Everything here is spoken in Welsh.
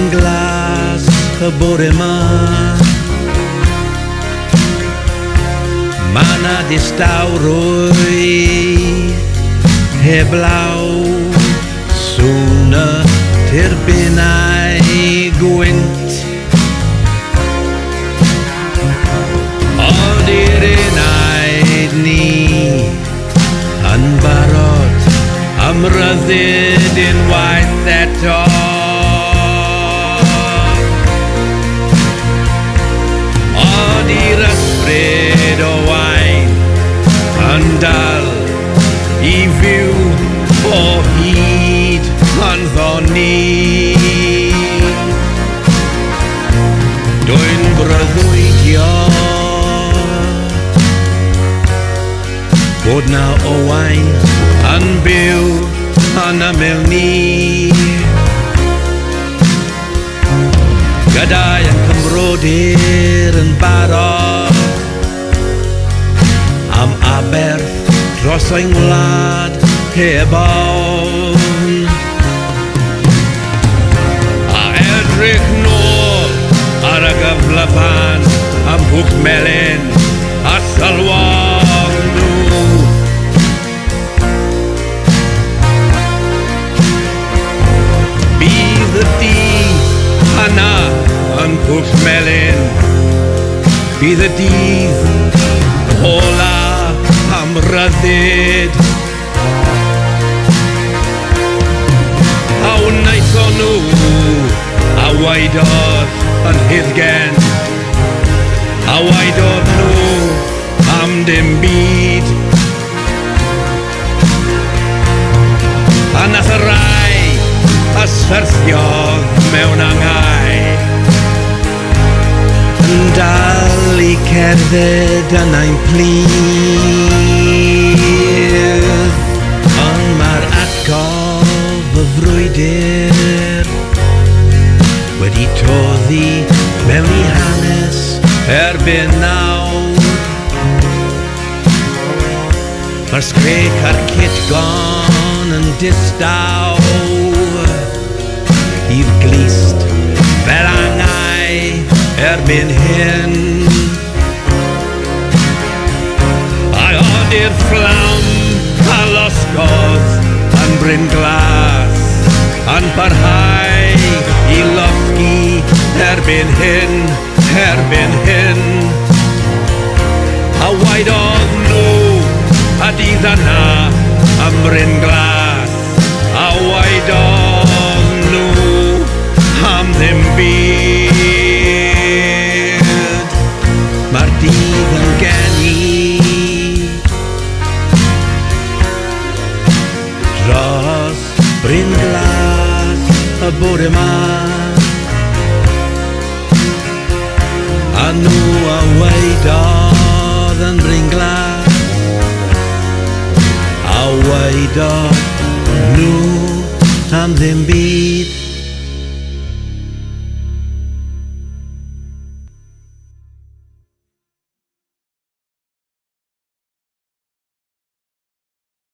bryn glas y bore 'ma. Ma' 'na distawrwydd heblaw, sŵn y turbinau gwynt. Ond i'r unaid ni yn barod am ryddid unwaith eto. Ond i'r ysbryd o wain yn dal i fyw o hyd ynddo ni. Dwi'n breuddwydio bod 'na owain yn byw yn ymyl ni. Gydau yn cymrodir yn barod am aberth dros ein wlad heb ofn. A edrych nôl ar y gyflyfan am hwch melyn a sylwog nhw. Bydd y dydd yna yn pwll melyn, bydd y dydd ola am ryddid. A wnaethon nhw a waedodd yn hyddgen, a waedodd nhw am dim byd. A nath y rai a syrthiodd mewn angau, yn dal i cerdded yn ein plydd. Ond mae'r atgof y frwydr wedi toddi mewn i hanes erbyn nawr. Mae'r sgrech a'r cytgon yn distaw i'r glist fel angau erbyn hyn. A od i'r fflam a losgodd yn bryn glas yn parhau i losgi erbyn hyn, erbyn hyn. A waedodd nhw a dydd yna yn bryn glas, a waedodd nhw am ddim byd. Mae'r dydd yn geni dros bryn glas y bore 'ma. A nhw a waedodd yn bryn glas, a waedodd nhw am ddim byd.